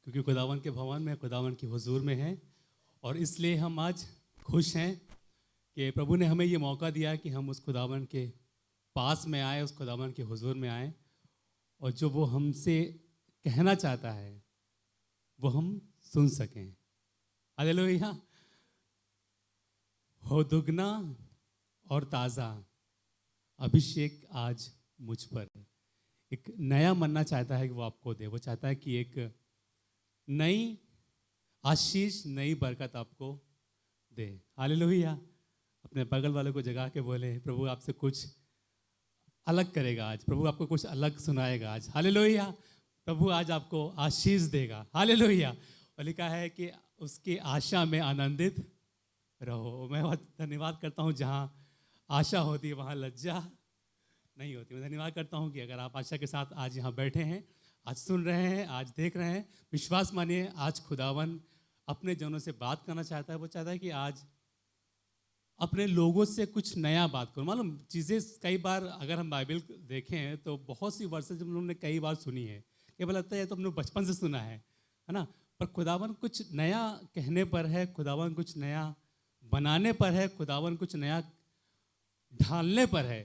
क्योंकि खुदावन के भवन में, खुदावन की हुजूर में हैं। और इसलिए हम आज खुश हैं कि प्रभु ने हमें ये मौका दिया कि हम उस खुदावन के पास में आए, उस खुदावन के हुजूर में आए, और जो वो हमसे कहना चाहता है वो हम सुन सकें। हालेलुया। हो दुगना और ताज़ा अभिषेक आज मुझ पर है। एक नया मन्ना चाहता है कि वो आपको दे। वो चाहता है कि एक नई आशीष, नई बरकत आपको दे। हालेलुया। अपने बगल वाले को जगा के बोले, प्रभु आपसे कुछ अलग करेगा आज, प्रभु आपको कुछ अलग सुनाएगा आज। हालेलुया। प्रभु आज आपको आशीष देगा। हालेलुया। और लिखा है कि उसकी आशा में आनंदित रहो। मैं बहुत धन्यवाद करता हूँ, जहाँ आशा होती है वहाँ लज्जा नहीं होती। मैं धन्यवाद करता हूँ कि अगर आप आशा के साथ आज यहाँ बैठे हैं, आज सुन रहे हैं, आज देख रहे हैं, विश्वास मानिए आज खुदावन अपने जनों से बात करना चाहता है। वो चाहता है कि आज अपने लोगों से कुछ नया बात करो। मालूम चीज़ें कई बार अगर हम बाइबल देखें तो बहुत सी वर्सेस हम लोगों ने कई बार सुनी है, केवल लगता है तो हमने बचपन से सुना है ना। पर खुदावन कुछ नया कहने पर है, खुदावन कुछ नया बनाने पर है, खुदावन कुछ नया ढालने पर है।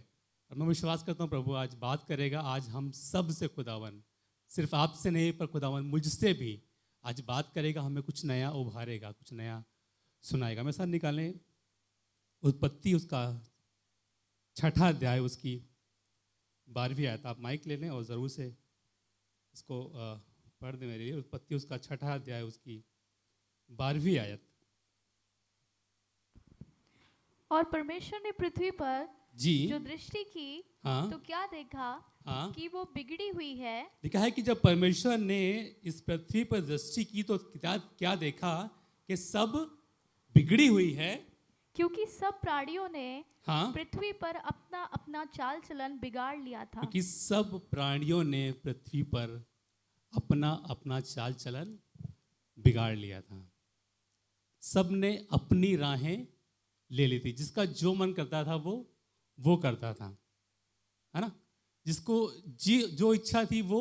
और मैं विश्वास करता हूँ प्रभु आज बात करेगा। आज हम सब से खुदावन, सिर्फ आपसे नहीं पर खुदावन मुझसे भी आज बात करेगा, हमें कुछ नया उभारेगा, कुछ नया सुनाएगा। मैं साथ निकालें उत्पत्ति उसका 6ठा अध्याय, उसकी 12वीं आयत। आप माइक ले लें और ज़रूर से इसको पढ़ दें मेरे लिए। उत्पत्ति उसका 6ठा अध्याय, उसकी 12वीं आयत। और परमेश्वर ने पृथ्वी पर जी जो दृष्टि की, हाँ, तो क्या देखा हाँ, कि वो बिगड़ी हुई है। लिखा है कि जब परमेश्वर ने इस पृथ्वी पर दृष्टि की तो क्या देखा कि सब बिगड़ी हुई है, क्योंकि सब प्राणियों ने हाँ, पृथ्वी पर अपना अपना चाल चलन बिगाड़ लिया था। क्योंकि सब प्राणियों ने पृथ्वी पर अपना अपना चाल चलन बिगाड़ लिया था। सब ने अपनी राहें ले ली थी। जिसका जो मन करता था वो करता था, है ना। जिसको जो इच्छा थी वो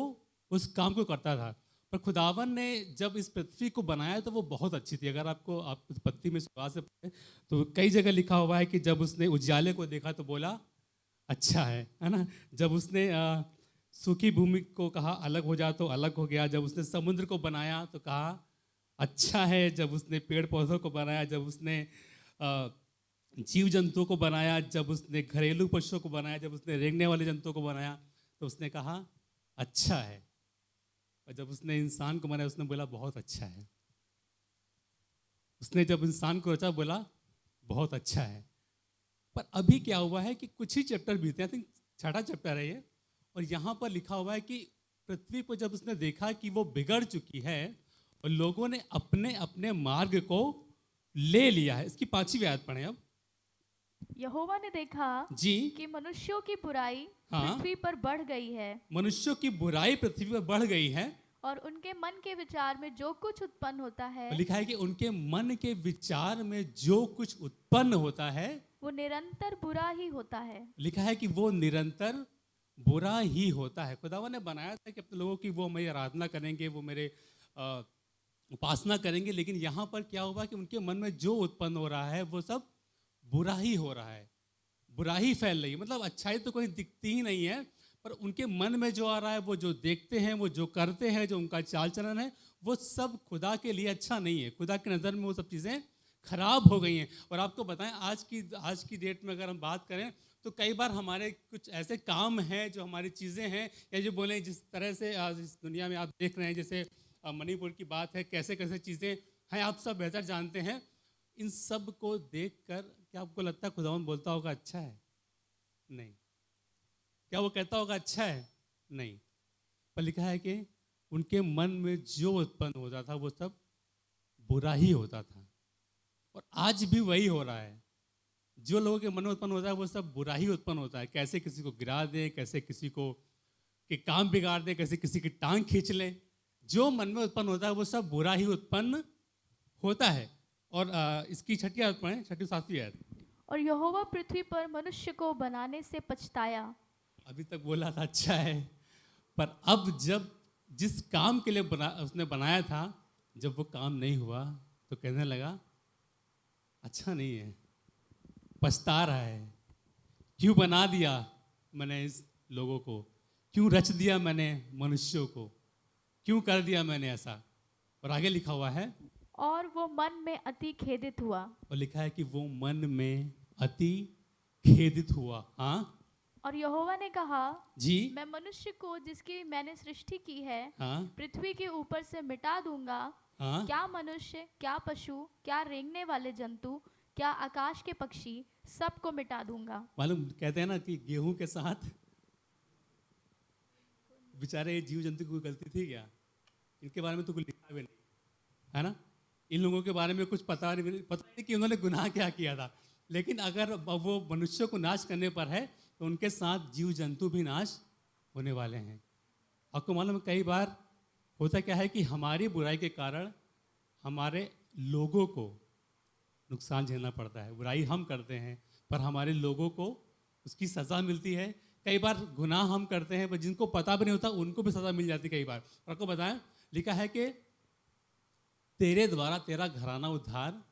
उस काम को करता था। पर खुदावन ने जब इस पृथ्वी को बनाया तो वो बहुत अच्छी थी। अगर आप उत्पत्ति में शुरुआत से पढ़ें तो कई जगह लिखा हुआ है कि जब उसने उजियाले को देखा तो बोला अच्छा है ना। जब उसने सूखी भूमि को कहा अलग हो जा तो अलग हो गया। जब उसने समुद्र को बनाया तो कहा अच्छा है। जब उसने पेड़ पौधों को बनाया, जब उसने जीव जंतुओं को बनाया, जब उसने घरेलू पशुओं को बनाया, जब उसने रेंगने वाले जंतुओं को बनाया तो उसने कहा अच्छा है। और जब उसने इंसान को बनाया उसने बोला बहुत अच्छा है। उसने जब इंसान को रचा बोला बहुत अच्छा है। पर अभी क्या हुआ है कि कुछ ही चैप्टर बीते, आई थिंक 6ठा चैप्टर है ये, और यहाँ पर लिखा हुआ है कि पृथ्वी पर जब उसने देखा कि वो बिगड़ चुकी है और लोगों ने अपने अपने मार्ग को ले लिया है। इसकी 5वीं आयत पढ़ें अब। यहोवा ने देखा जी कि मनुष्यों की बुराई हाँ, पृथ्वी पर बढ़ गई है, मनुष्यों की बुराई पृथ्वी पर बढ़ गई है, और उनके मन के विचार में जो कुछ उत्पन्न होता है, और लिखा है कि उनके मन के विचार में जो कुछ उत्पन्न होता है वो निरंतर बुरा ही होता है। लिखा है कि वो निरंतर बुरा ही होता है। खुदावन ने बनाया था कि अपने लोगों की वो मेरी आराधना करेंगे, वो मेरे उपासना करेंगे, लेकिन यहाँ पर क्या हुआ कि उनके मन में जो उत्पन्न हो रहा है वो सब बुरा ही हो रहा है, बुरा ही फैल रही है। मतलब अच्छाई तो कोई दिखती ही नहीं है, पर उनके मन में जो आ रहा है, वो जो देखते हैं, वो जो करते हैं, जो उनका चाल चलन है, वो सब खुदा के लिए अच्छा नहीं है। खुदा की नज़र में वो सब चीज़ें खराब हो गई हैं। और आपको बताएं आज की डेट में अगर हम बात करें तो कई बार हमारे कुछ ऐसे काम हैं, जो हमारी चीज़ें हैं, या जो बोलें जिस तरह से आज इस दुनिया में आप देख रहे हैं, जैसे मणिपुर की बात है, कैसे कैसे चीज़ें हैं आप सब बेहतर जानते हैं। इन सब को देखकर क्या आपको लगता है खुदावन बोलता होगा अच्छा है? नहीं। क्या वो कहता होगा अच्छा है? नहीं। पर लिखा है कि उनके मन में जो उत्पन्न होता था वो सब बुरा ही होता था। और आज भी वही हो रहा है। जो लोगों के मन में उत्पन्न होता है वो सब बुरा ही उत्पन्न होता है। कैसे किसी को गिरा दें, कैसे किसी को के काम बिगाड़ दें, कैसे किसी की टांग खींच लें। जो मन में उत्पन्न होता है वो सब बुरा ही उत्पन्न होता है। और इसकी 6ठी आयत पढ़ें, 6ठी 7वीं आयत। और यहोवा पृथ्वी पर मनुष्य को बनाने से पछताया। अभी तक बोला था अच्छा है, पर अब जब जिस काम के लिए उसने बनाया था, जब वो काम नहीं हुआ तो कहने लगा अच्छा नहीं है, पछता रहा है, क्यों बना दिया मैंने इस लोगों को, क्यों रच दिया मैंने मनुष्यों को, क्यों कर दिया मैंने ऐसा। और आगे लिखा हुआ है, और वो मन में अति खेदित हुआ। और लिखा है कि वो मन में अति खेदित हुआ। हाँ और यहोवा ने कहा, जी, मैं मनुष्य को जिसकी मैंने सृष्टि की है हाँ पृथ्वी के ऊपर से मिटा दूंगा। हाँ, क्या मनुष्य, क्या पशु, क्या रेंगने वाले जंतु, क्या आकाश के पक्षी, सबको मिटा दूंगा। मालूम कहते हैं ना कि गेहूं के साथ बेचारे ये जीव जंतु की कोई गलती थी क्या? इनके बारे में तो कुछ लिखा भी नहीं है ना। इन लोगों के बारे में कुछ पता नहीं कि उन्होंने गुनाह क्या किया था। लेकिन अगर वो मनुष्य को नाश करने पर है तो उनके साथ जीव जंतु भी नाश होने वाले हैं। आपको मालूम है कई बार होता क्या है कि हमारी बुराई के कारण हमारे लोगों को नुकसान झेलना पड़ता है। बुराई हम करते हैं पर हमारे लोगों को उसकी सज़ा मिलती है। कई बार गुनाह हम करते हैं पर जिनको पता भी नहीं होता उनको भी सज़ा मिल जाती है कई बार। और आपको बताएं, लिखा है कि तेरे द्वारा तेरा घराना उद्धार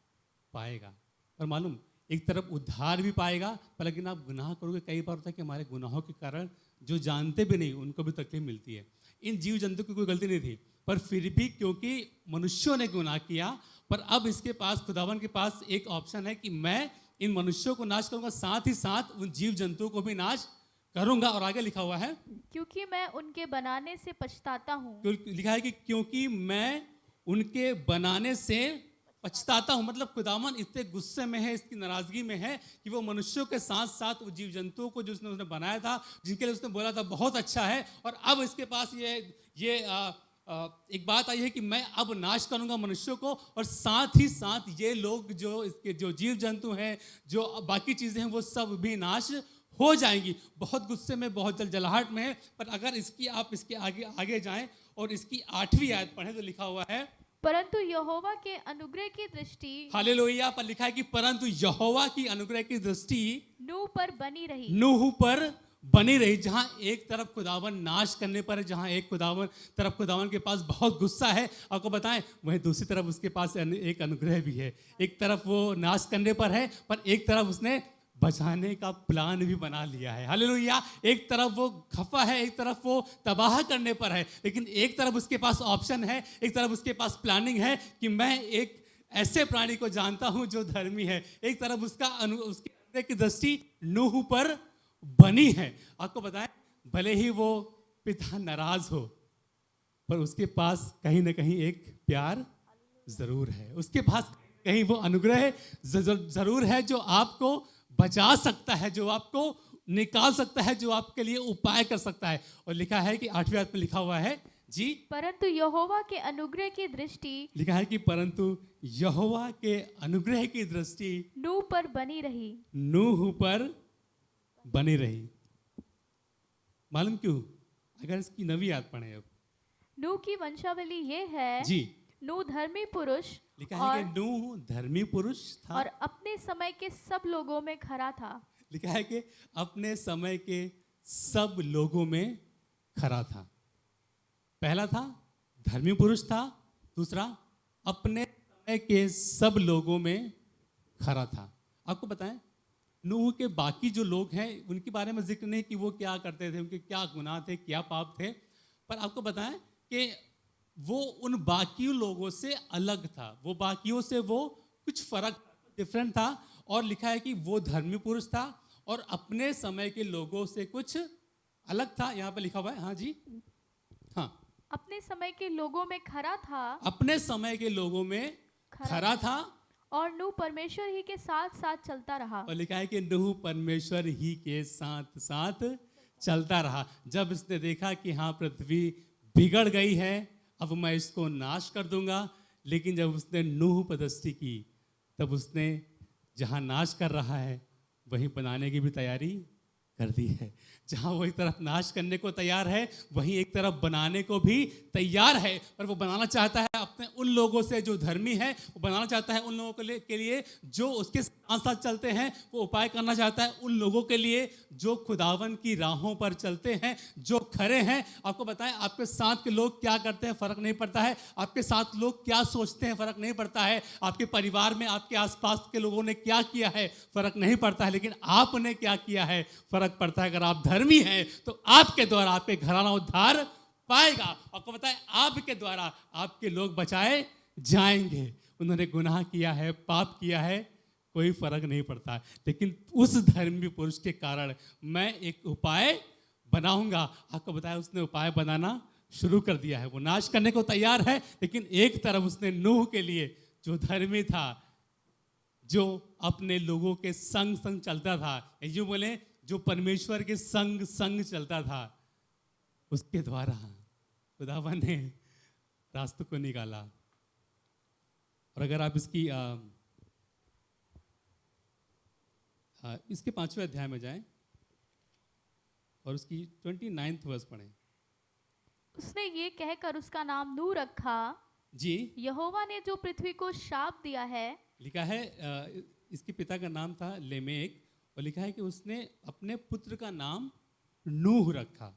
पाएगा। और मालूम एक तरफ उद्धार भी पाएगा, पर लेकिन आप गुनाह करोगे, कई बार होता है कि हमारे गुनाहों के कारण जो जानते भी नहीं उनको भी तकलीफ मिलती है। इन जीव जंतु की कोई गलती नहीं थी, पर फिर भी क्योंकि मनुष्यों ने गुनाह किया, पर अब इसके पास, खुदावन के पास एक ऑप्शन है कि मैं इन मनुष्यों को नाश करूंगा, साथ ही साथ उन जीव जंतुओं को भी नाश करूंगा। और आगे लिखा हुआ है, क्योंकि मैं उनके बनाने से पछताता हूँ। लिखा है कि क्योंकि मैं उनके बनाने से पछताता हूँ। मतलब खुदावन इतने गुस्से में है, इसकी नाराजगी में है कि वो मनुष्यों के साथ साथ वो जीव जंतुओं को जो उसने बनाया था, जिनके लिए उसने बोला था बहुत अच्छा है, और अब इसके पास ये एक बात आई है कि मैं अब नाश करूंगा मनुष्यों को, और साथ ही साथ ये लोग जो इसके जो जीव जंतु हैं, जो बाकी चीज़ें हैं, वो सब भी नाश हो जाएंगी। बहुत गुस्से में, बहुत जलजलाहट में है। पर अगर आप इसके आगे आगे जाएं और इसकी 8वीं आयत पढ़ें तो लिखा हुआ है, परंतु यहोवा के अनुग्रह की दृष्टि हालेलुया, पर लिखा है कि परंतु यहोवा की अनुग्रह की दृष्टि नूह पर बनी रही। नूह पर बनी रही। जहां एक तरफ खुदावन नाश करने पर है, जहां एक तरफ खुदावन के पास बहुत गुस्सा है, आपको बताएं, वहीं दूसरी तरफ उसके पास एक अनुग्रह भी है। एक तरफ वो नाश करने पर है, पर एक तरफ उसने बचाने का प्लान भी बना लिया है। हालेलुया। एक तरफ वो खफा है, एक तरफ वो तबाह करने पर है, लेकिन एक तरफ उसके पास ऑप्शन है, एक तरफ उसके पास प्लानिंग है कि मैं एक ऐसे प्राणी को जानता हूं जो धर्मी है। एक तरफ उसकी की दृष्टि नूह पर बनी है। आपको बताएं, भले ही वो पिता नाराज हो, पर उसके पास कहीं ना कहीं एक प्यार जरूर है। उसके पास कहीं वो अनुग्रह जरूर है जो आपको बचा सकता है, जो आपको निकाल सकता है, जो आपके लिए उपाय कर सकता है। और लिखा है कि 8वीं आयत में लिखा हुआ है जी, परंतु यहोवा के अनुग्रह की दृष्टि, लिखा है कि परंतु यहोवा के अनुग्रह की दृष्टि नूह पर बनी रही। नूह पर बनी रही। मालूम क्यों? अगर इसकी 9वीं आयत पढ़े अब, नूह की वंशावली ये है जी, नूह धर्मी पुरुष लिखा है कि नूह धर्मी पुरुष था और अपने समय के सब लोगों में खरा था। लिखा है कि अपने समय के सब लोगों में खरा था। पहला था धर्मी पुरुष था, दूसरा अपने समय के सब लोगों में खरा था। आपको बताएं, नूह के बाकी जो लोग हैं उनके बारे में जिक्र नहीं कि वो क्या करते थे, उनके क्या गुनाह थे, क्या पाप थे, पर आपको बताएं कि वो उन बाकी लोगों से अलग था। वो बाकियों से वो कुछ फर्क, डिफरेंट था। और लिखा है कि वो धर्मी पुरुष था और अपने समय के लोगों से कुछ अलग था। यहाँ पे लिखा हुआ है, हाँ जी, हाँ, अपने समय के लोगों में खरा था, अपने समय के लोगों में खरा था, और नूह परमेश्वर ही के साथ साथ चलता रहा। और लिखा है कि नूह परमेश्वर ही के साथ साथ चलता रहा। जब इसने देखा कि हाँ पृथ्वी बिगड़ गई है, अब मैं इसको नाश कर दूंगा, लेकिन जब उसने नूह पर दृष्टि की, तब उसने जहाँ नाश कर रहा है वहीं बनाने की भी तैयारी कर दी है। जहाँ वो एक तरफ नाश करने को तैयार है, वहीं एक तरफ बनाने को भी तैयार है। पर वो बनाना चाहता है अपने उन लोगों से जो धर्मी है, वो बनाना चाहता है उन लोगों के लिए जो उसके साथ साथ चलते हैं। वो उपाय करना चाहता है उन लोगों के लिए जो खुदावन की राहों पर चलते हैं, जो खरे हैं। आपको बताएं, आपके साथ के लोग क्या करते हैं फर्क नहीं पड़ता है, आपके साथ लोग क्या सोचते हैं फर्क नहीं पड़ता है, आपके परिवार में आपके आसपास के लोगों ने क्या किया है फर्क नहीं पड़ता है, लेकिन आपने क्या किया है फर्क पड़ता है। अगर आप धर्मी हैं तो आपके द्वारा आपके घराना उद्धार पाएगा। आपको बताएं, आपके द्वारा आपके लोग बचाए जाएंगे। उन्होंने गुनाह किया है, पाप किया है, कोई फर्क नहीं पड़ता, लेकिन उस धर्मी पुरुष के कारण मैं एक उपाय बनाऊंगा। आपको बताया, उसने उपाय बनाना शुरू कर दिया है। वो नाश करने को तैयार है, लेकिन एक तरफ उसने नूह के लिए, जो धर्मी था, जो अपने लोगों के संग संग चलता था, जो बोले जो परमेश्वर के संग संग चलता था, उसके द्वारा खुदावन ने रास्तों को निकाला। और अगर आप इसके 5वें अध्याय में जाएं और उसकी 29th वर्स पढ़ें। उसने ये कहकर उसका नाम नूह रखा, जी, यहोवा ने जो पृथ्वी को शाप दिया है। लिखा है इसके पिता का नाम था लेमेक, और लिखा है कि उसने अपने पुत्र का नाम नूह रखा।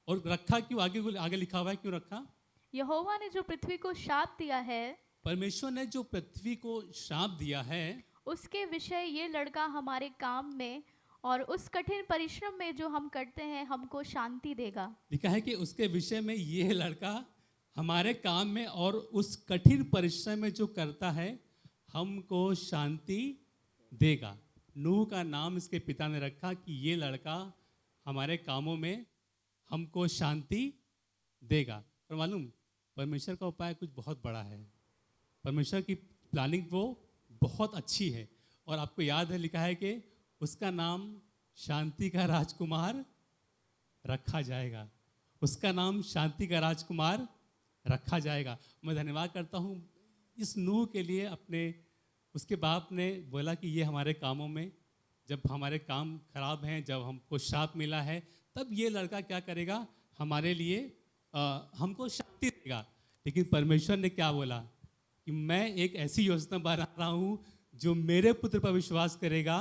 और रखा क्यों, आगे लिखा हुआ है क्यों रखा? यहोवा ने जो पृथ्वी को शाप दिया है, परमेश्वर ने जो पृथ्वी को श्राप दिया है, उसके विषय ये लड़का हमारे काम में और उस कठिन परिश्रम में जो हम करते हैं हमको शांति देगा। लिखा है कि उसके विषय में ये लड़का हमारे काम में और उस कठिन परिश्रम में जो करता है हमको शांति देगा। नूह का नाम इसके पिता ने रखा कि ये लड़का हमारे कामों में हमको शांति देगा। पर मालूम, परमेश्वर का उपाय कुछ बहुत बड़ा है। परमेश्वर की प्लानिंग वो बहुत अच्छी है। और आपको याद है, लिखा है कि उसका नाम शांति का राजकुमार रखा जाएगा। उसका नाम शांति का राजकुमार रखा जाएगा। मैं धन्यवाद करता हूँ इस नूह के लिए। उसके बाप ने बोला कि ये हमारे कामों में, जब हमारे काम खराब हैं, जब हमको श्राप मिला है, तब ये लड़का क्या करेगा, हमारे लिए हमको शांति देगा। लेकिन परमेश्वर ने क्या बोला कि मैं एक ऐसी योजना बना रहा हूँ, जो मेरे पुत्र पर विश्वास करेगा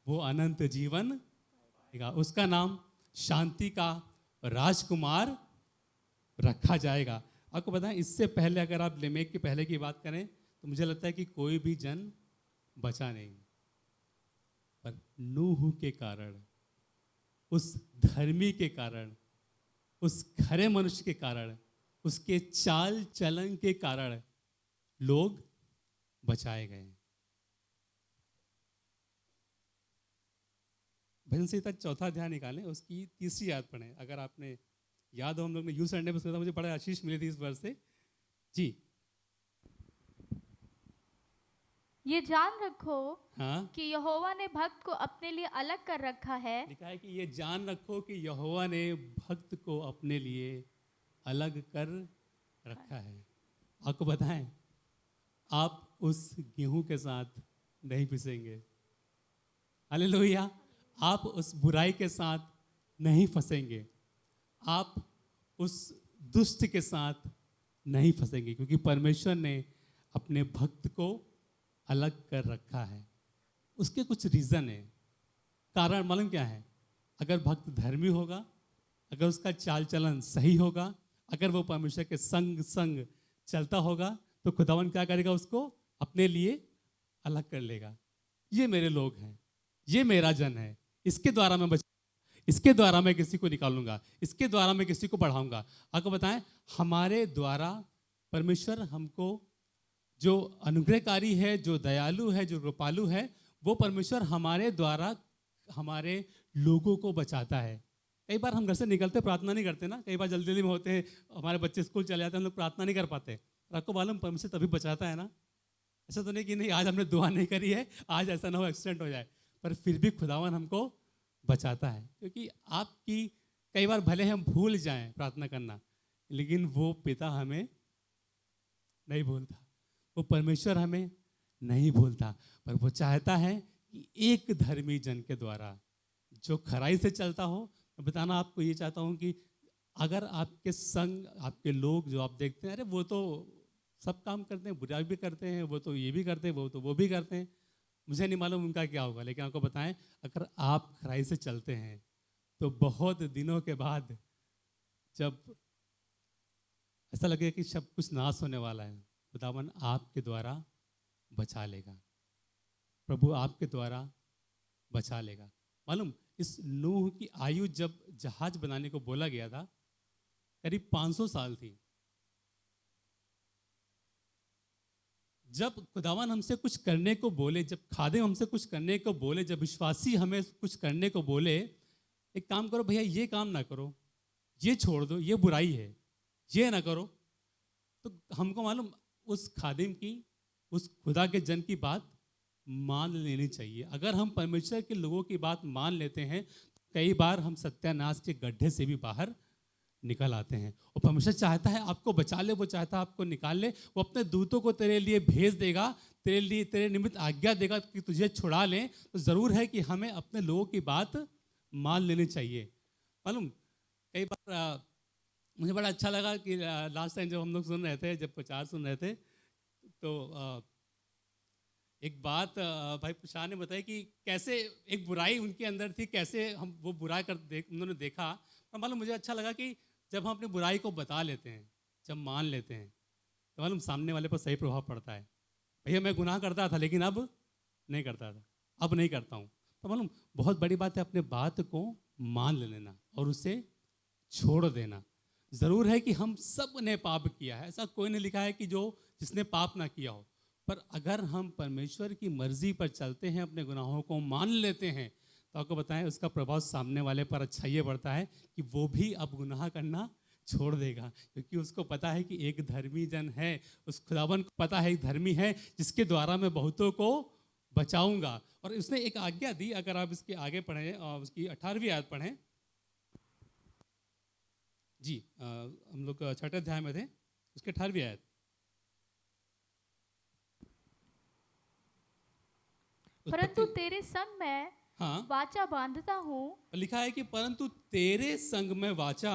वो अनंत जीवन पाएगा। उसका नाम शांति का राजकुमार रखा जाएगा। आपको बताएं, इससे पहले अगर आप लेमेक के पहले की बात करें तो मुझे लगता है कि कोई भी जन बचा नहीं। पर नूह के कारण, उस धर्मी के कारण, उस खरे मनुष्य के कारण, उसके चाल चलन के कारण लोग बचाए गए। भजन संहिता 4 अध्याय निकालें, उसकी 3री आयत पढ़ें। अगर आपने याद हो, हम लोग ने यू संडे में सुना था, मुझे बड़ा आशीष मिली थी इस वर्ष से। जी, ये जान रखो हाँ, कि यहोवा ने भक्त को अपने लिए अलग कर रखा है। लिखा है कि ये जान रखो कि यहोवा ने भक्त को अपने लिए अलग कर रखा है। आपको बताएं, आप उस गेहूं के साथ नहीं पिसेंगे। हालेलुया। आप उस बुराई के साथ नहीं फंसेंगे। आप उस दुष्ट के साथ नहीं फंसेंगे, क्योंकि परमेश्वर ने अपने भक्त को अलग कर रखा है। उसके कुछ रीज़न है, कारण मालूम क्या है? अगर भक्त धर्मी होगा, अगर उसका चाल चलन सही होगा, अगर वो परमेश्वर के संग संग चलता होगा, तो खुदावन क्या करेगा, उसको अपने लिए अलग कर लेगा। ये मेरे लोग हैं, ये मेरा जन है, इसके द्वारा मैं इसके द्वारा मैं किसी को निकालूंगा, इसके द्वारा मैं किसी को बढ़ाऊंगा। आपको बताएं, हमारे द्वारा परमेश्वर हमको जो अनुग्रहकारी है, जो दयालु है, जो कृपालु है, वो परमेश्वर हमारे द्वारा हमारे लोगों को बचाता है। कई बार हम घर से निकलते प्रार्थना नहीं करते ना, कई बार जल्दी जल्दी में होते हैं, हमारे बच्चे स्कूल चले जाते हैं, हम लोग प्रार्थना नहीं कर पाते। और आपको मालूम, परमेश्वर तभी बचाता है ना। ऐसा तो नहीं कि नहीं आज हमने दुआ नहीं करी है, आज ऐसा ना हो एक्सीडेंट हो जाए, पर फिर भी खुदावन हमको बचाता है। क्योंकि आपकी कई बार भले हम भूल जाएं प्रार्थना करना, लेकिन वो पिता हमें नहीं भूलता, वो परमेश्वर हमें नहीं भूलता। पर वो चाहता है कि एक धर्मी जन के द्वारा, जो खराई से चलता हो। मैं बताना आपको ये चाहता हूँ कि अगर आपके संग आपके लोग जो आप देखते हैं, अरे वो तो सब काम करते हैं, बुराई भी करते हैं, वो तो ये भी करते हैं, वो तो वो भी करते हैं, मुझे नहीं मालूम उनका क्या होगा, लेकिन आपको बताएं अगर आप खराई से चलते हैं तो बहुत दिनों के बाद जब ऐसा लगे कि सब कुछ नाश होने वाला है, खुदावन आपके द्वारा बचा लेगा, प्रभु आपके द्वारा बचा लेगा। मालूम इस नूह की आयु जब जहाज बनाने को बोला गया था करीब 500 साल थी। जब खुदावन हमसे कुछ करने को बोले, जब खादिम हमसे कुछ करने को बोले, जब विश्वासी हमें कुछ करने को बोले, एक काम करो भैया, ये काम ना करो, ये छोड़ दो, ये बुराई है, ये ना करो, तो हमको मालूम उस खादिम की, उस खुदा के जन की बात मान लेनी चाहिए। अगर हम परमेश्वर के लोगों की बात मान लेते हैं, कई बार हम सत्यानाश के गड्ढे से भी बाहर निकल आते हैं। और परमेश्वर चाहता है आपको बचा ले, वो चाहता है आपको निकाल ले, वो अपने दूतों को तेरे लिए भेज देगा, तेरे लिए तेरे निमित्त आज्ञा देगा कि तुझे छुड़ा लें। तो ज़रूर है कि हमें अपने लोगों की बात मान लेनी चाहिए। मालूम कई बार मुझे बड़ा अच्छा लगा कि लास्ट टाइम जब हम लोग सुन रहे थे, जब प्रचार सुन रहे थे, तो एक बात भाई शाह ने बताई कि कैसे एक बुराई उनके अंदर थी, कैसे हम वो बुराई उन्होंने देखा। तो मालूम मुझे अच्छा लगा कि जब हम अपनी बुराई को बता लेते हैं, जब मान लेते हैं, तो मालूम सामने वाले पर सही प्रभाव पड़ता है। भैया मैं गुनाह करता था लेकिन अब नहीं करता था, अब नहीं करता हूँ। तो मालूम बहुत बड़ी बात है अपने बात को मान लेना और उसे छोड़ देना। ज़रूर है कि हम सब ने पाप किया है, ऐसा कोई नहीं लिखा है कि जिसने पाप ना किया हो, पर अगर हम परमेश्वर की मर्जी पर चलते हैं, अपने गुनाहों को मान लेते हैं, तो आपको बताएं उसका प्रभाव सामने वाले पर अच्छा ये पड़ता है कि वो भी अब गुनाह करना छोड़ देगा, क्योंकि उसको पता है कि एक धर्मी जन है, उस खुदावन को पता है एक धर्मी है जिसके द्वारा मैं बहुतों को बचाऊंगा। और उसने एक आज्ञा दी, अगर आप इसके आगे पढ़ें और उसकी 18वीं आयत पढ़ें जी, हम लोग 6ठे अध्याय में थे, उसके 18वीं आयत। परंतु तेरे संग मैं हाँ वाचा बांधता हूँ, लिखा है कि परंतु तेरे संग में वाचा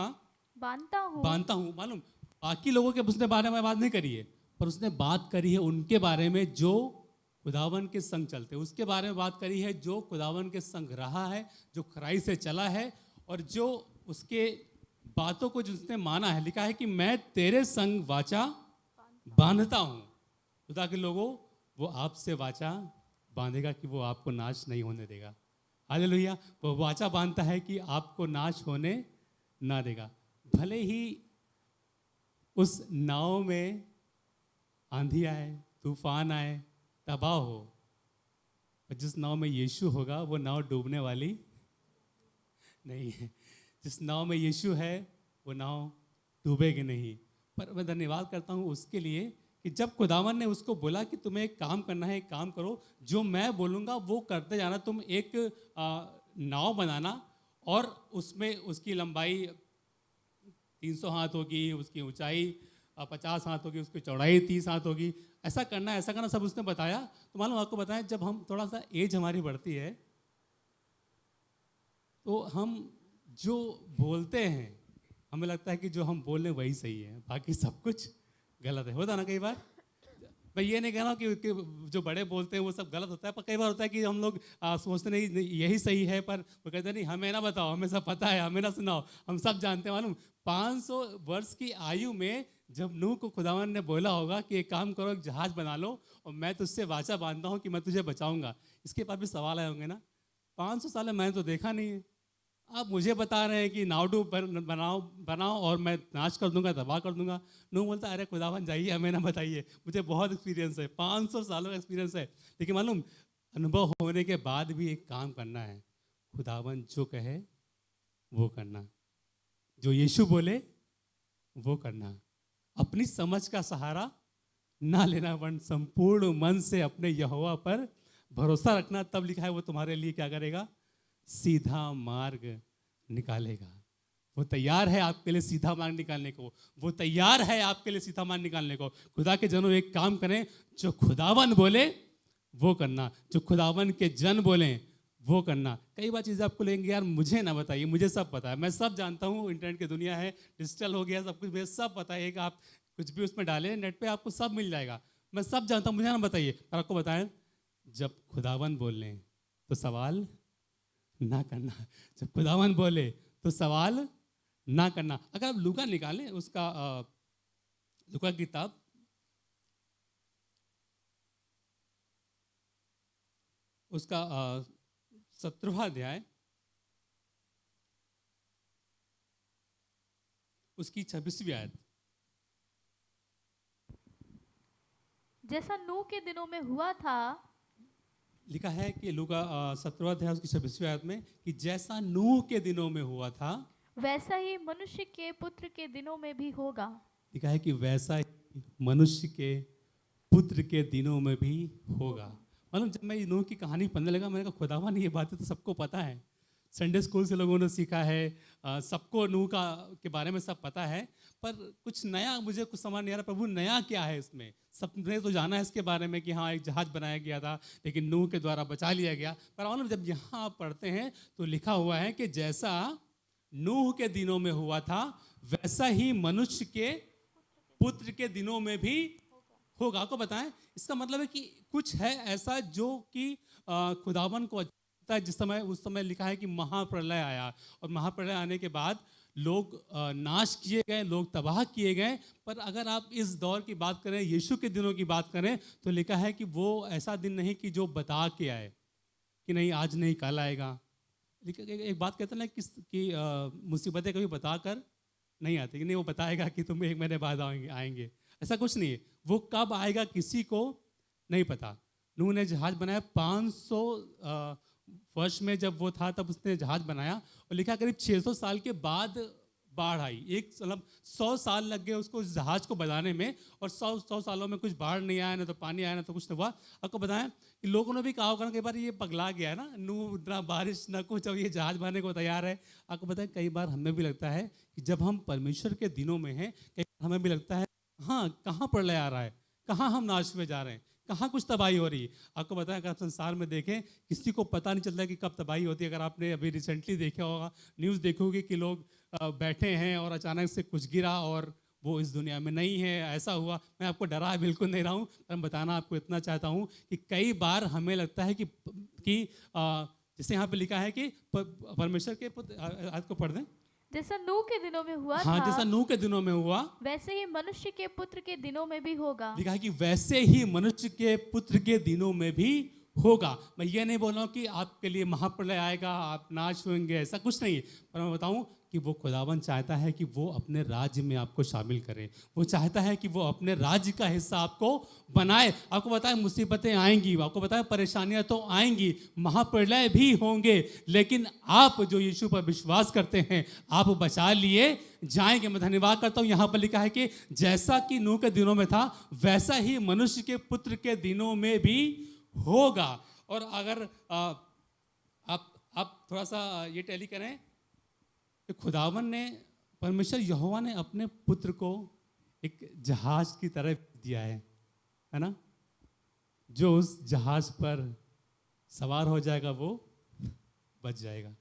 बांधता हूँ। मालूम बाकी लोगों के उसने बारे में बात नहीं करी है, पर उसने बात करी है उनके बारे में जो खुदावन के संग चलते, उसके बारे में बात करी है जो खुदावन के संग रहा है, जो खराई से चला है और जो उसके बातों को जिसने माना है। लिखा है कि मैं तेरे संग वाचा बांधता हूँ। खुदा के लोगों, वो आपसे वाचा बांधेगा कि वो आपको नाश नहीं होने देगा। हालेलुया। वो वाचा बांधता है कि आपको नाश होने ना देगा। भले ही उस नाव में आंधी आए, तूफान आए, तबाह हो, पर जिस नाव में यीशु होगा वो नाव डूबने वाली नहीं है। जिस नाव में यीशु है वो नाव डूबेगी नहीं। पर मैं धन्यवाद करता हूँ उसके लिए कि जब खुदावन ने उसको बोला कि तुम्हें एक काम करना है, एक काम करो, जो मैं बोलूँगा वो करते जाना। तुम एक नाव बनाना और उसमें उसकी लंबाई 300 हाथ होगी, उसकी ऊंचाई 50 हाथ होगी, उसकी चौड़ाई 30 हाथ होगी। ऐसा करना सब उसने बताया। तो मालूम आपको बताएं, जब हम थोड़ा सा एज हमारी बढ़ती है तो हम जो बोलते हैं हमें लगता है कि जो हम बोल रहे हैं वही सही है, बाकी सब कुछ गलत है। होता ना कई बार। मैं ये नहीं कह रहा हूँ कि जो बड़े बोलते हैं वो सब गलत होता है, पर कई बार होता है कि हम लोग सोचते नहीं यही सही है, पर वो कहते हैं नहीं हमें ना बताओ, हमें सब पता है, हमें ना सुनाओ, हम सब जानते हैं। मालूम 500 वर्ष की आयु में जब नूह को खुदावन ने बोला होगा कि एक काम करो, एक जहाज बना लो और मैं तुझसे वाचा बांधता हूँ कि मैं तुझे बचाऊंगा, इसके बाद भी सवाल आए होंगे ना, 500 साल में मैंने तो देखा नहीं है, आप मुझे बता रहे हैं कि नाव बनाओ और मैं नाश कर दूंगा, तबाह कर दूंगा। नूह बोलता अरे खुदावन जाइए, हमें ना बताइए, मुझे बहुत एक्सपीरियंस है, 500 सालों का एक्सपीरियंस है। लेकिन मालूम अनुभव होने के बाद भी एक काम करना है, खुदावन जो कहे वो करना, जो यीशु बोले वो करना, अपनी समझ का सहारा ना लेना, वरन संपूर्ण मन से अपने यहोवा पर भरोसा रखना। तब लिखा है वो तुम्हारे लिए क्या करेगा, सीधा मार्ग निकालेगा। वो तैयार है आपके लिए सीधा मार्ग निकालने को, वो तैयार है आपके लिए सीधा मार्ग निकालने को। खुदा के जनों एक काम करें, जो खुदावन बोले वो करना, जो खुदावन के जन बोले वो करना। कई बार चीज़ें आपको लगेंगी यार मुझे ना बताइए, मुझे सब पता है, मैं सब जानता हूँ, इंटरनेट की दुनिया है, डिजिटल हो गया सब कुछ, मुझे सब पता है। एक आप कुछ भी उसमें डालें नेट पे आपको सब मिल जाएगा, मैं सब जानता हूँ, मुझे ना बताइए। पर आपको बताएं, जब खुदावन बोले तो सवाल ना करना। जब खुदावन बोले तो सवाल ना करना। अगर आप लूका निकालें उसका लूका की किताब उसका 17वां अध्याय उसकी 26वीं आयत। जैसा नूह के दिनों में हुआ था, लिखा है कि लूका 17वां अध्याय उसकी 26वीं आयत में कि जैसा नूह के दिनों में हुआ था, वैसा ही मनुष्य के पुत्र के दिनों में भी होगा। लिखा है कि वैसा ही मनुष्य के पुत्र के दिनों में भी होगा। मतलब जब मैं ये नूह की कहानी पढ़ने लगा, मैंने कहा खुदावन ये बातें तो सबको पता है, संडे स्कूल से लोगों ने सीखा है, सबको नूह का के बारे में सब पता है, पर कुछ नया मुझे कुछ समझ नहीं आ रहा, प्रभु नया क्या है इसमें। सबने तो जाना है इसके बारे में कि हाँ एक जहाज बनाया गया था लेकिन नूह के द्वारा बचा लिया गया, पर मालूम जब यहाँ आप पढ़ते हैं तो लिखा हुआ है कि जैसा नूह के दिनों में हुआ था वैसा ही मनुष्य के पुत्र के दिनों में भी होगा। आपको बताएं, इसका मतलब है कि कुछ है ऐसा जो कि खुदावन को अच्छा है। जिस समय उस समय लिखा है कि महाप्रलय आया, और महाप्रलय आने के बाद लोग नाश किए गए, लोग तबाह किए गए। पर अगर आप इस दौर की बात करें, यीशु के दिनों की बात करें, तो लिखा है कि वो ऐसा दिन नहीं कि जो बता के आए कि नहीं आज नहीं कल आएगा। एक बात कहते हैं ना कि मुसीबतें कभी बता कर नहीं आती, कि नहीं वो बताएगा कि तुम 1 महीने बाद आएंगे, ऐसा कुछ नहीं है। वो कब आएगा किसी को नहीं पता। नूह ने जहाज बनाया 500 वर्ष में, जब वो था तब उसने जहाज बनाया, और लिखा करीब 600 साल के बाद बाढ़ आई। एक मतलब 100 साल लग गए उसको जहाज को बनाने में, और 100 सालों में कुछ बाढ़ नहीं आया, ना तो पानी आया, ना तो कुछ नहीं हुआ। आपको बताएं कि लोगों ने भी कहा होगा कई बार ये पगला गया है ना, नूह ना बारिश ना कुछ, अब ये जहाज बनाने को तैयार है। आपको बताएं कई बार हमें भी लगता है कि जब हम परमेश्वर के दिनों में हैं, कई बार हमें भी लगता है हाँ कहाँ प्रलय आ रहा है, कहाँ हम नाश में जा रहे हैं, कहाँ कुछ तबाही हो रही है। आपको बताएं अगर आप संसार में देखें, किसी को पता नहीं चलता कि कब तबाही होती है। अगर आपने अभी रिसेंटली देखा होगा, न्यूज़ देखोगे कि लोग बैठे हैं और अचानक से कुछ गिरा और वो इस दुनिया में नहीं है, ऐसा हुआ। मैं आपको डरा बिल्कुल नहीं रहा हूँ, पर मैं बताना आपको इतना चाहता हूँ कि कई बार हमें लगता है कि जैसे यहाँ पे लिखा है कि परमेश्वर के पुत्र, आज को पढ़ दें, जैसा नूह के दिनों में हुआ हाँ था, जैसा नूह के दिनों में हुआ वैसे ही मनुष्य के पुत्र के दिनों में भी होगा। लिखा है कि वैसे ही मनुष्य के पुत्र के दिनों में भी होगा। मैं ये नहीं बोल रहा हूँ कि आपके लिए महाप्रलय आएगा, आप नाश होंगे, ऐसा कुछ नहीं है। पर मैं बताऊँ कि वो खुदावन चाहता है कि वो अपने राज्य में आपको शामिल करे, वो चाहता है कि वो अपने राज्य का हिस्सा आपको बनाए। आपको बताए मुसीबतें आएंगी, आपको बताए परेशानियां तो आएंगी, महाप्रलय भी होंगे, लेकिन आप जो यीशु पर विश्वास करते हैं आप बचा लिए जाएंगे। मैं धन्यवाद करता हूँ, यहाँ पर लिखा है कि जैसा कि नूह के दिनों में था वैसा ही मनुष्य के पुत्र के दिनों में भी होगा। और अगर आप थोड़ा सा ये टैली करें कि खुदावन ने, परमेश्वर यहोवा ने अपने पुत्र को एक जहाज की तरह दिया है ना, जो उस जहाज पर सवार हो जाएगा वो बच जाएगा।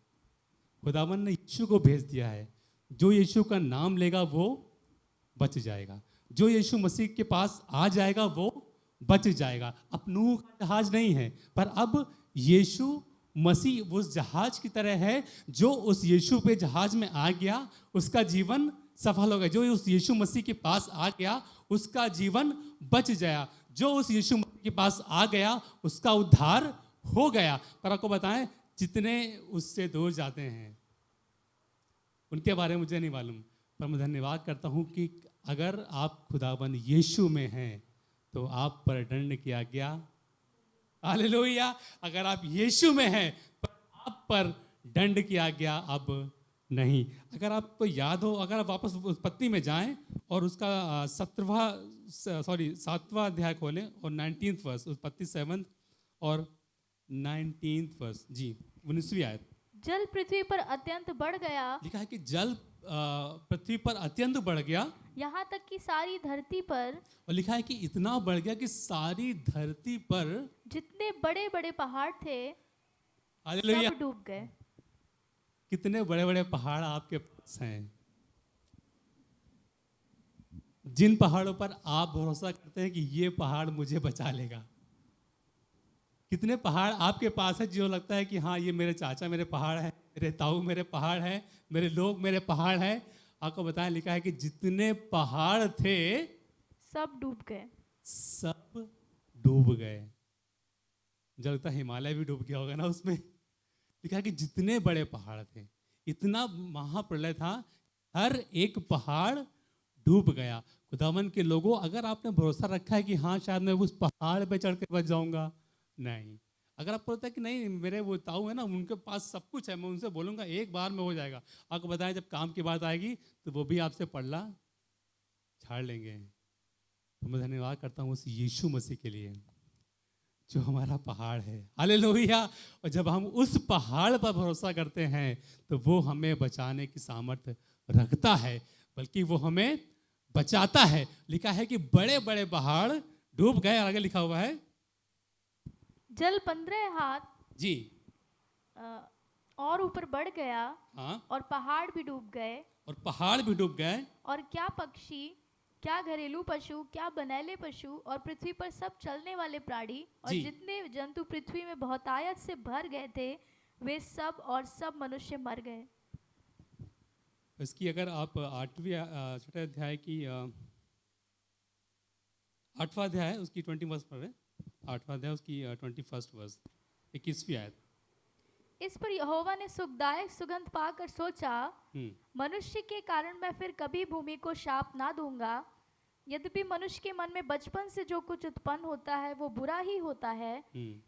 खुदावन ने यीशु को भेज दिया है, जो यीशु का नाम लेगा वो बच जाएगा, जो यीशु मसीह के पास आ जाएगा वो बच जाएगा। अब नूह का जहाज नहीं है, पर अब यीशु मसीह उस जहाज की तरह है, जो उस यीशु पे जहाज में आ गया उसका जीवन सफल हो गया, जो उस यीशु मसीह के पास आ गया उसका जीवन बच गया, जो उस यीशु मसीह के पास आ गया उसका उद्धार हो गया। पर आपको बताएं जितने उससे दूर जाते हैं उनके बारे में मुझे नहीं मालूम, पर मैं धन्यवाद करता हूं कि अगर आप खुदाबंद यीशु में हैं तो आप पर दंड की आज्ञा, हालेलुया, अगर आप यीशु में हैं पर आप पर दंड की आज्ञा अब नहीं। अगर आपको याद हो, अगर आप वापस उत्पत्ति में जाएं और उसका 7वां अध्याय खोलें और 19th वर्स, उत्पत्ति 7 और 19th वर्स, जी 19वीं आयत। जल पृथ्वी पर अत्यंत बढ़ गया, लिखा है कि जल पृथ्वी पर अत्यंत बढ़ गया, यहाँ तक कि सारी धरती पर, और लिखा है कि इतना बढ़ गया कि सारी धरती पर जितने बड़े बड़े पहाड़ थे हालेलुया। सब डूब गए। कितने बड़े बड़े पहाड़ आपके पास हैं, जिन पहाड़ों पर आप भरोसा करते हैं कि ये पहाड़ मुझे बचा लेगा। कितने पहाड़ आपके पास है जो लगता है कि हाँ ये मेरे चाचा मेरे पहाड़ है, मेरे ताऊ मेरे पहाड़ है, मेरे लोग मेरे पहाड़ है। आपको बताया, लिखा है कि जितने पहाड़ थे सब डूब गए। सब डूब गए। मुझे लगता है हिमालय भी डूब गया होगा ना उसमें। लिखा है कि जितने बड़े पहाड़ थे, इतना महाप्रलय था, हर एक पहाड़ डूब गया। खुदावन के लोगों, अगर आपने भरोसा रखा है कि हाँ शायद मैं उस पहाड़ पे चढ़ के बच जाऊंगा, नहीं। अगर आपको लगता है कि नहीं मेरे वो ताऊ है ना, उनके पास सब कुछ है, मैं उनसे बोलूंगा एक बार में हो जाएगा, आपको बताएं जब काम की बात आएगी तो वो भी आपसे पल्ला झाड़ लेंगे। तो मैं धन्यवाद करता हूँ उस यीशु मसीह के लिए जो हमारा पहाड़ है। हालेलुया। और जब हम उस पहाड़ पर भरोसा करते हैं तो वो हमें बचाने की सामर्थ्य रखता है, बल्कि वो हमें बचाता है। लिखा है कि बड़े बड़े पहाड़ डूब गए, और आगे लिखा हुआ है जल 15 हाथ जी अ, और ऊपर बढ़ गया, हाँ, और पहाड़ भी डूब गए। और पहाड़ भी डूब गए। और क्या पक्षी, क्या घरेलू पशु, क्या बनैले पशु, और पृथ्वी पर सब चलने वाले प्राणी, और जी जितने जंतु पृथ्वी में बहुतायत से भर गए थे, वे सब और सब मनुष्य मर गए। इसकी अगर आप छठे अध्याय की 8वां अध्याय उसकी 20 वर्स पर है, 8वां अध्याय उसकी 21 वर्स, 21वीं आयत। इस पर यहोवा ने सुखदायक सुगंध पाकर सोचा, मनुष्य के कारण मैं फिर कभी भूमि को शाप ना दूंगा। यद्यपि मनुष्य के मन में बचपन से जो कुछ उत्पन्न होता है वो बुरा ही होता है,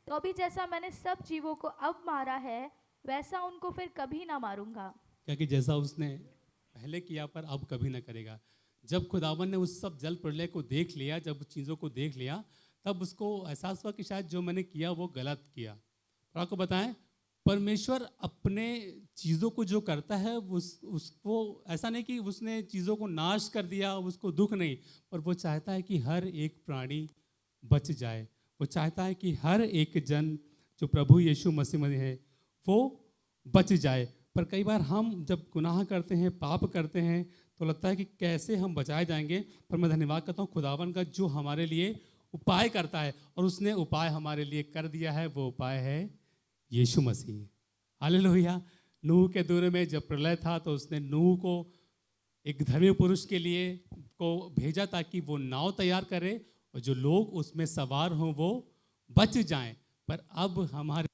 तो अभी जैसा मैंने सब जीवों को अब मारा है, वैसा उनको फिर कभी ना मारूंगा। क्या कि जैसा उसने पहले किया पर अब कभी ना करेगा। जब खुदावन ने उस सब जल प्रलय को देख लिया, जब चीज़ों को देख लिया, तब उसको एहसास हुआ कि शायद जो मैंने किया वो गलत किया। और आपको बताएं, परमेश्वर अपने चीज़ों को जो करता है उसको ऐसा नहीं कि उसने चीज़ों को नाश कर दिया, उसको दुख नहीं, पर वो चाहता है कि हर एक प्राणी बच जाए। वो चाहता है कि हर एक जन जो प्रभु यीशु मसीह में है वो बच जाए। पर कई बार हम जब गुनाह करते हैं, पाप करते हैं, तो लगता है कि कैसे हम बचाए जाएंगे। पर मैं धन्यवाद करता हूँ खुदावन का जो हमारे लिए उपाय करता है, और उसने उपाय हमारे लिए कर दिया है। वो उपाय है यीशु मसीह। हालेलुया। नूह के दौर में जब प्रलय था तो उसने नूह को एक धर्मी पुरुष के लिए को भेजा ताकि वो नाव तैयार करे और जो लोग उसमें सवार हों वो बच जाएं। पर अब हमारे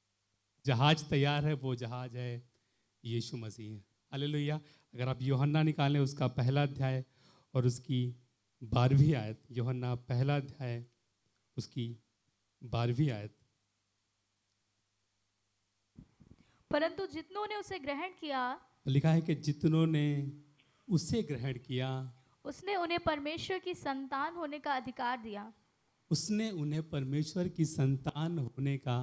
जहाज तैयार है, वो जहाज है यीशु मसीह। हालेलुया। अगर आप यूहन्ना निकालें उसका पहला अध्याय और उसकी 12वीं आयत, यूहन्ना पहला अध्याय उसकी 12वीं आयत। परंतु जितनों ने उसे ग्रहण किया, लिखा है कि जितनों ने उसे ग्रहण किया, उसने उन्हें परमेश्वर की संतान होने का अधिकार दिया। उसने उन्हें परमेश्वर की संतान होने का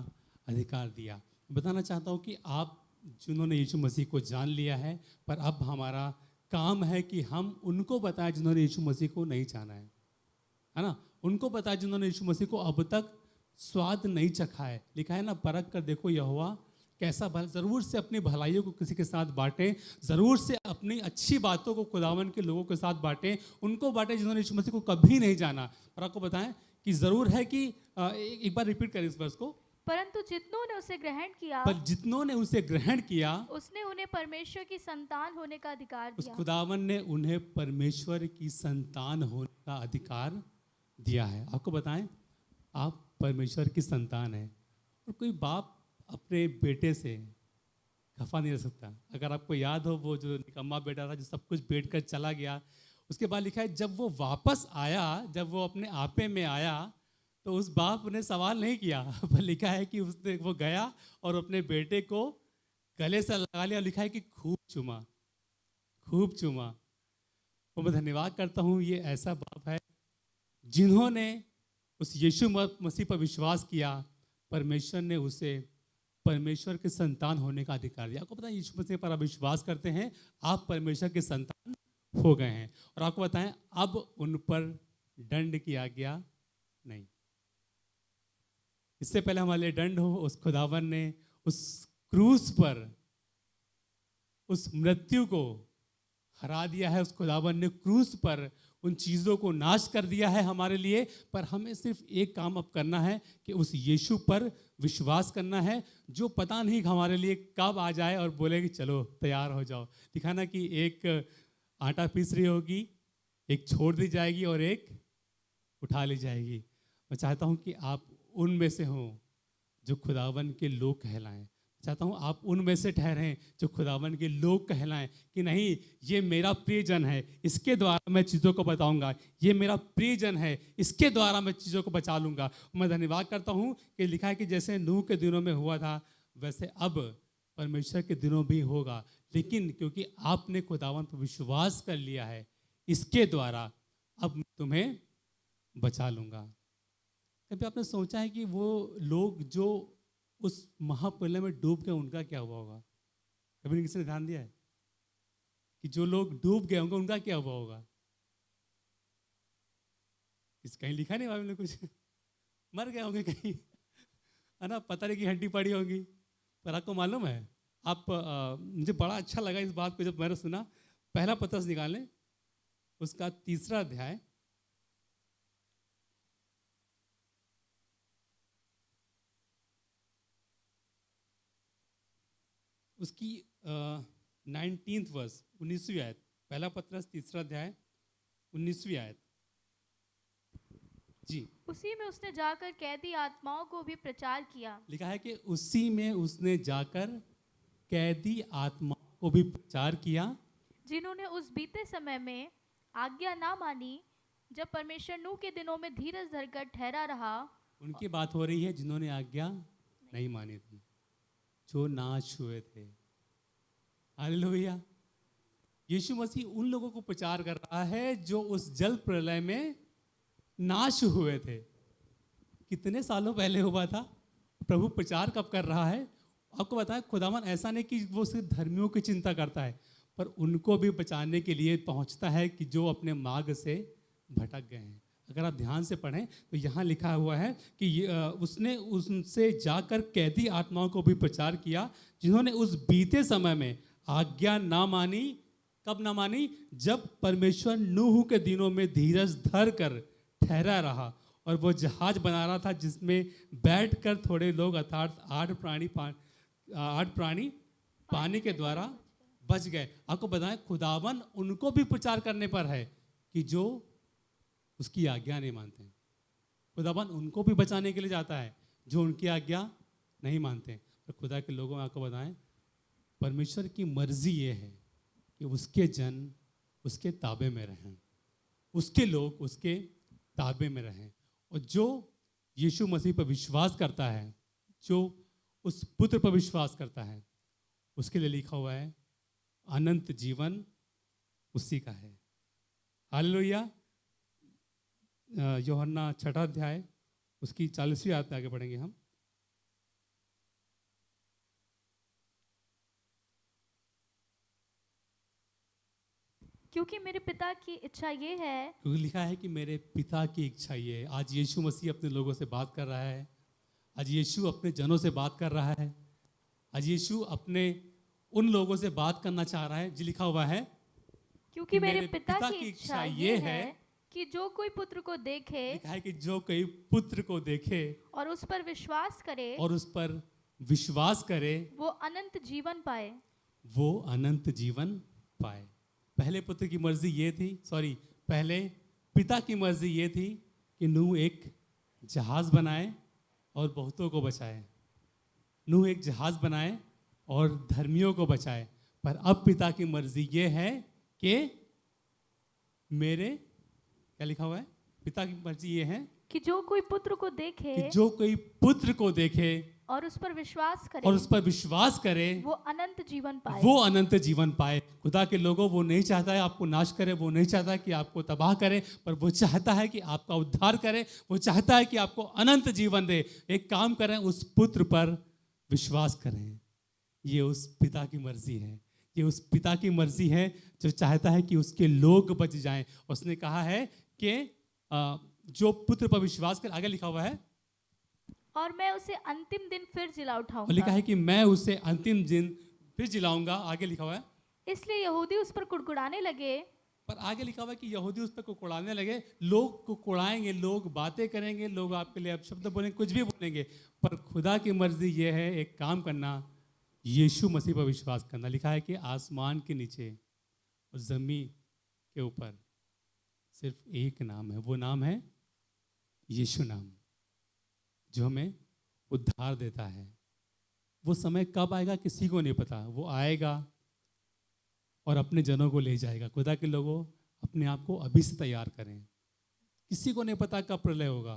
अधिकार दिया। बताना चाहता हूँ कि आप जिन्होंने यीशु मसीह को जान लिया है, पर अब हमारा काम है कि हम उनको बताएं जिन्होंने यीशु मसीह को नहीं जाना है ना। उनको बताएं जिन्होंने यीशु मसीह को अब तक स्वाद नहीं चखा है। लिखा है ना, परख कर देखो यहोवा कैसा भला। ज़रूर से अपनी भलाइयों को किसी के साथ बांटें, ज़रूर से अपनी अच्छी बातों को खुदावन के लोगों के साथ बांटें, उनको बांटें जिन्होंने यीशु मसीह को कभी नहीं जाना। और आपको बताएं कि ज़रूर है कि एक बार रिपीट करें इस वर्ष को। परंतु जितनों ने उसे ग्रहण किया, पर जितनों ने उसे ग्रहण किया, उसने उन्हें परमेश्वर की संतान होने का अधिकार उस दिया। खुदावन ने उन्हें परमेश्वर की संतान होने का अधिकार दिया है। आपको बताएं, आप परमेश्वर की संतान हैं, और कोई बाप अपने बेटे से खफा नहीं रह सकता। अगर आपको याद हो वो जो निकम्मा बेटा था जो सब कुछ बेच कर चला गया, उसके बाद लिखा है जब वो वापस आया, जब वो अपने आपे में आया, तो उस बाप ने सवाल नहीं किया, पर लिखा है कि उसने वो गया और अपने बेटे को गले से लगा लिया। लिखा है कि खूब चूमा, खूब चूमा। तो मैं धन्यवाद करता हूँ, ये ऐसा बाप है जिन्होंने उस यीशु मसीह पर विश्वास किया, परमेश्वर ने उसे परमेश्वर के संतान होने का अधिकार दिया। आपको पता है यीशु मसीह पर आप विश्वास करते हैं, आप परमेश्वर के संतान हो गए हैं। और आपको बताएं अब उन पर दंड की आज्ञा नहीं। इससे पहले हमारे लिए दंड हो, उस खुदावन ने उस क्रूस पर उस मृत्यु को हरा दिया है। उस खुदावन ने क्रूस पर उन चीज़ों को नाश कर दिया है हमारे लिए। पर हमें सिर्फ एक काम अब करना है कि उस यीशु पर विश्वास करना है, जो पता नहीं हमारे लिए कब आ जाए और बोले कि चलो तैयार हो जाओ। दिखाना कि एक आटा पीस रही होगी, एक छोड़ दी जाएगी और एक उठा ली जाएगी। मैं चाहता हूँ कि आप उनमें से हों जो खुदावन के लोग कहलाएं। चाहता हूँ आप उनमें से ठहरें जो खुदावन के लोग कहलाएं कि नहीं, ये मेरा प्रियजन है, इसके द्वारा मैं चीज़ों को बताऊंगा। ये मेरा प्रियजन है, इसके द्वारा मैं चीज़ों को बचा लूँगा। मैं धन्यवाद करता हूँ कि लिखा है कि जैसे नूह के दिनों में हुआ था वैसे अब परमेश्वर के दिनों भी होगा। लेकिन क्योंकि आपने खुदावन पर विश्वास कर लिया है, इसके द्वारा अब मैं तुम्हें बचा लूँगा। कभी आपने सोचा है कि वो लोग जो उस महाप्रलय में डूब गए उनका क्या हुआ होगा? कभी किसी ने ध्यान दिया है कि जो लोग डूब गए होंगे उनका क्या हुआ होगा? इस कहीं लिखा नहीं बाइबल में कुछ मर गए होंगे कहीं, है ना, पता नहीं कि हड्डी पड़ी होगी। पर आपको मालूम है, आप मुझे बड़ा अच्छा लगा इस बात को जब मैंने सुना। पहला पत्रस निकालें, उसका 3 अध्याय, उसकी 19th वर्स, 19वीं आयत। पहला पत्रस 3 अध्याय 19वीं आयत। जी, उसी में उसने जाकर कैदी आत्माओं को भी प्रचार किया। लिखा है कि उसी में उसने जाकर कैदी आत्माओं को भी प्रचार किया, जिन्होंने उस बीते समय में आज्ञा ना मानी, जब परमेश्वर नूह के दिनों में धीरज धरकर ठहरा रहा। उनकी बात हो रही है जिन्होंने आज्ञा नहीं मानी थी, जो नाश हुए थे। हालेलुया। यीशु मसीह उन लोगों को प्रचार कर रहा है जो उस जल प्रलय में नाश हुए थे। कितने सालों पहले हुआ था? प्रभु प्रचार कब कर रहा है? आपको बताया, खुदावन ऐसा नहीं कि वो सिर्फ धर्मियों की चिंता करता है, पर उनको भी बचाने के लिए पहुंचता है कि जो अपने मार्ग से भटक गए हैं। अगर आप ध्यान से पढ़ें तो यहाँ लिखा हुआ है कि उसने उनसे जाकर कैदी आत्माओं को भी प्रचार किया, जिन्होंने उस बीते समय में आज्ञा ना मानी। कब ना मानी? जब परमेश्वर नूह के दिनों में धीरज धर कर ठहरा रहा और वो जहाज बना रहा था जिसमें बैठकर थोड़े लोग अर्थात 8 प्राणी पानी के द्वारा बच गए। आपको बताएं, खुदावन उनको भी प्रचार करने पर है कि जो उसकी आज्ञा नहीं मानते हैं। खुदावन उनको भी बचाने के लिए जाता है जो उनकी आज्ञा नहीं मानते हैं। तो खुदा के लोगों, आपको बताएं, परमेश्वर की मर्जी ये है कि उसके जन उसके ताबे में रहें, उसके लोग उसके ताबे में रहें। और जो यीशु मसीह पर विश्वास करता है, जो उस पुत्र पर विश्वास करता है, उसके लिए लिखा हुआ है अनंत जीवन उसी का है। हालेलुया। यूहन्ना 6 अध्याय उसकी 40वीं आयत पे आगे पढ़ेंगे हम। क्योंकि मेरे पिता की इच्छा ये है, क्योंकि लिखा है कि मेरे पिता की इच्छा ये है। आज यीशु मसीह अपने लोगों से बात कर रहा है, आज यीशु अपने जनों से बात कर रहा है, आज यीशु अपने उन लोगों से बात करना चाह रहा है। जी, लिखा हुआ है क्योंकि मेरे पिता की इच्छा ये है कि जो कोई पुत्र को देखे, लिखा है कि जो कोई पुत्र को देखे और उस पर विश्वास करे, और उस पर विश्वास करे, वो अनंत जीवन पाए। वो अनंत जीवन पाए। पहले पुत्र की मर्जी ये थी, पहले पिता की मर्जी ये थी कि नूह एक जहाज बनाए और बहुतों को बचाए। नूह एक जहाज बनाए और धर्मियों को बचाए। पर अब पिता की मर्जी ये है कि मेरे, क्या लिखा हुआ है? पिता की मर्जी ये है कि जो कोई पुत्र को देखे, कि जो कोई पुत्र को देखे और उस पर विश्वास करे, और उस पर विश्वास करे, वो अनंत जीवन पाए। वो अनंत जीवन पाए। खुदा के लोगों, वो नहीं चाहता है आपको नाश करे, वो नहीं चाहता है कि आपको तबाह करे, पर वो चाहता है कि आपका उद्धार करे, वो चाहता है कि आपको अनंत जीवन दे। एक काम करें, उस पुत्र पर विश्वास करें। ये उस पिता की मर्जी है, ये उस पिता की मर्जी है जो चाहता है कि उसके लोग बच जाएं। उसने कहा है कि जो पुत्र पर विश्वास कर, आगे लिखा हुआ है, और मैं उसे अंतिम दिन फिर जिला और लिखा उठाऊंगा। है कि मैं उसे अंतिम दिन फिर जिलाऊंगा। आगे लिखा हुआ है, इसलिए यहूदी उस पर कुड़कुड़ाने लगे। पर आगे लिखा हुआ है कि यहूदी उस पर कुड़कुड़ाने लगे। लोग कुड़कुड़ाएंगे, लोग बातें करेंगे, लोग आपके लिए अपशब्द बोलेंगे, कुछ भी बोलेंगे, पर खुदा की मर्जी ये है एक काम करना, यीशु मसीह पर विश्वास करना। लिखा है कि आसमान के नीचे और ज़मीन के ऊपर सिर्फ एक नाम है, वो नाम है यीशु नाम, जो हमें उद्धार देता है। वो समय कब आएगा किसी को नहीं पता, वो आएगा और अपने जनों को ले जाएगा। खुदा के लोगों, अपने आप को अभी से तैयार करें, किसी को नहीं पता कब प्रलय होगा।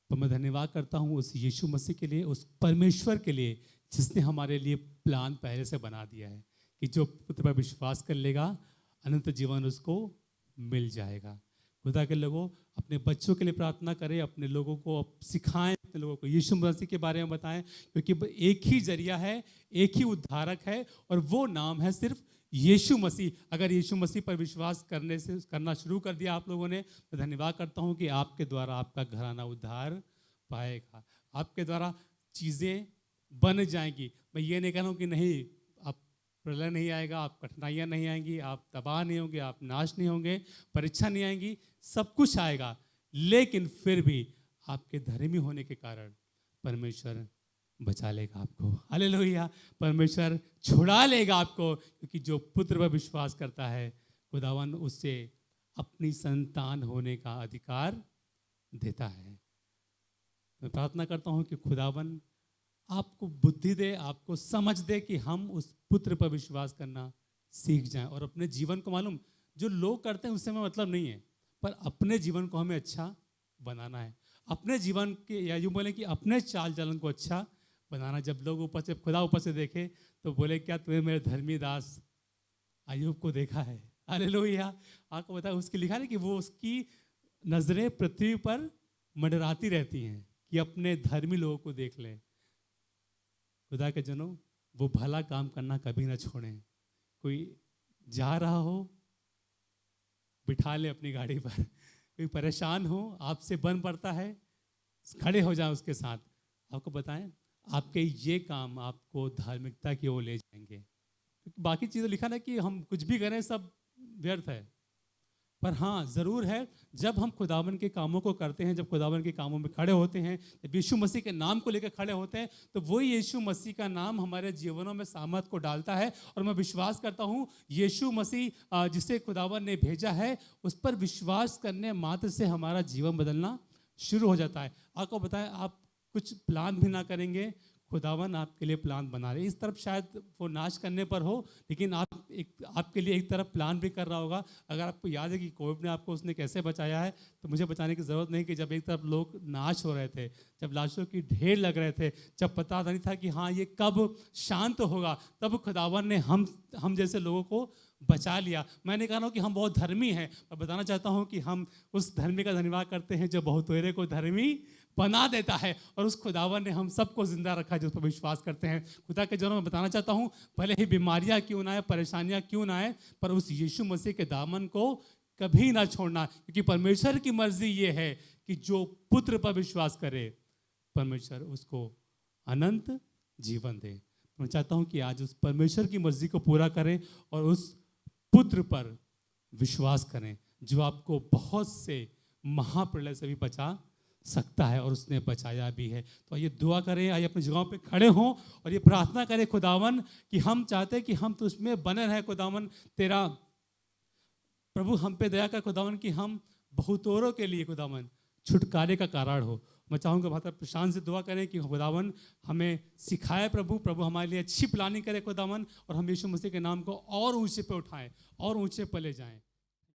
तो मैं धन्यवाद करता हूँ उस यीशु मसीह के लिए, उस परमेश्वर के लिए जिसने हमारे लिए प्लान पहले से बना दिया है कि जो पुत्र पर विश्वास कर लेगा अनंत जीवन उसको मिल जाएगा। खुदा के लोगों, अपने बच्चों के लिए प्रार्थना करें, अपने लोगों को सिखाएं, अपने लोगों को यीशु मसीह के बारे में बताएं, क्योंकि एक ही जरिया है, एक ही उद्धारक है, और वो नाम है सिर्फ यीशु मसीह। अगर यीशु मसीह पर विश्वास करना शुरू कर दिया आप लोगों ने, तो धन्यवाद करता हूँ कि आपके द्वारा आपका घराना उद्धार पाएगा, आपके द्वारा चीज़ें बन जाएंगी। मैं ये नहीं कह रहा हूँ कि नहीं, आप प्रलय नहीं आएगा, आप कठिनाइयाँ नहीं आएंगी, आप तबाह नहीं होंगे, आप नाश नहीं होंगे, परीक्षा नहीं आएंगी, सब कुछ आएगा, लेकिन फिर भी आपके धर्मी होने के कारण परमेश्वर बचा लेगा आपको। हालेलुया, परमेश्वर छुड़ा लेगा आपको, क्योंकि जो पुत्र पर विश्वास करता है खुदावन उससे अपनी संतान होने का अधिकार देता है। मैं प्रार्थना करता हूँ कि खुदावन आपको बुद्धि दे, आपको समझ दे कि हम उस पुत्र पर विश्वास करना सीख जाएं, और अपने जीवन को, मालूम जो लोग करते हैं उससे हमें मतलब नहीं है, पर अपने जीवन को हमें अच्छा बनाना है, अपने जीवन के, या यूँ बोले कि अपने चाल चलन को अच्छा बनाना। जब लोग ऊपर से, खुदा ऊपर से देखे तो बोले क्या तुम्हें मेरे धर्मी दास अय्यूब को देखा है? हालेलुया। आपको पता है उसकी लिखा है कि वो उसकी नजरें पृथ्वी पर मंडराती रहती हैं कि अपने धर्मी लोगों को देख ले। खुदा के जनों, वो भला काम करना कभी ना छोड़ें। कोई जा रहा हो बिठा ले अपनी गाड़ी पर, कोई परेशान हो आपसे बन पड़ता है, खड़े हो जाए उसके साथ। आपको बताएं, आपके ये काम आपको धार्मिकता की ओर ले जाएंगे, क्योंकि बाकी चीज़ें लिखा ना कि हम कुछ भी करें सब व्यर्थ है। पर हाँ, ज़रूर है जब हम खुदावन के कामों को करते हैं, जब खुदावन के कामों में खड़े होते हैं, जब यीशु मसीह के नाम को लेकर खड़े होते हैं, तो वही यीशु मसीह का नाम हमारे जीवनों में सामर्थ को डालता है। और मैं विश्वास करता हूँ यीशु मसीह जिसे खुदावन ने भेजा है, उस पर विश्वास करने मात्र से हमारा जीवन बदलना शुरू हो जाता है। आपको बताएं, आप कुछ प्लान भी ना करेंगे, खुदावन आपके लिए प्लान बना रहे। इस तरफ शायद वो नाश करने पर हो, लेकिन आपके लिए एक तरफ प्लान भी कर रहा होगा। अगर आपको याद है कि कोविड ने आपको उसने कैसे बचाया है, तो मुझे बचाने की ज़रूरत नहीं कि जब एक तरफ लोग नाश हो रहे थे, जब लाशों की ढेर लग रहे थे, जब पता नहीं था कि हाँ ये कब शांत होगा, तब खुदावन ने हम जैसे लोगों को बचा लिया। मैं नहीं कह रहा हूँ कि हम बहुत धर्मी हैं, पर बताना चाहता हूँ कि हम उस धर्मी का धन्यवाद करते हैं जो बहुतेरे को धर्मी बना देता है, और उस खुदावन ने हम सबको जिंदा रखा जो उस पर विश्वास करते हैं। खुदा के जनों, में बताना चाहता हूँ, भले ही बीमारियाँ क्यों ना आए, परेशानियाँ क्यों ना आए, पर उस यीशु मसीह के दामन को कभी ना छोड़ना, क्योंकि परमेश्वर की मर्जी ये है कि जो पुत्र पर विश्वास करे परमेश्वर उसको अनंत जीवन दे। मैं चाहता हूँ कि आज उस परमेश्वर की मर्जी को पूरा करें और उस पुत्र पर विश्वास करें जो आपको बहुत से महाप्रलय से भी बचा सकता है, और उसने बचाया भी है। तो ये दुआ करें, आइए अपनी जगहों पे खड़े हों और ये प्रार्थना करें खुदावन कि हम चाहते हैं कि हम तो उसमें बने रहे। खुदावन तेरा प्रभु हम पे दया कर खुदावन कि हम बहुतोरों के लिए खुदावन छुटकारे का कारण हो। मैं चाहूँगा भाई प्रशांत से दुआ करें कि खुदावन हमें सिखाए, प्रभु हमारे लिए अच्छी प्लानिंग करे खुदावन, और हम यीशु मसीह के नाम को और ऊंचे पे उठाएं और ऊंचे पे ले जाएं।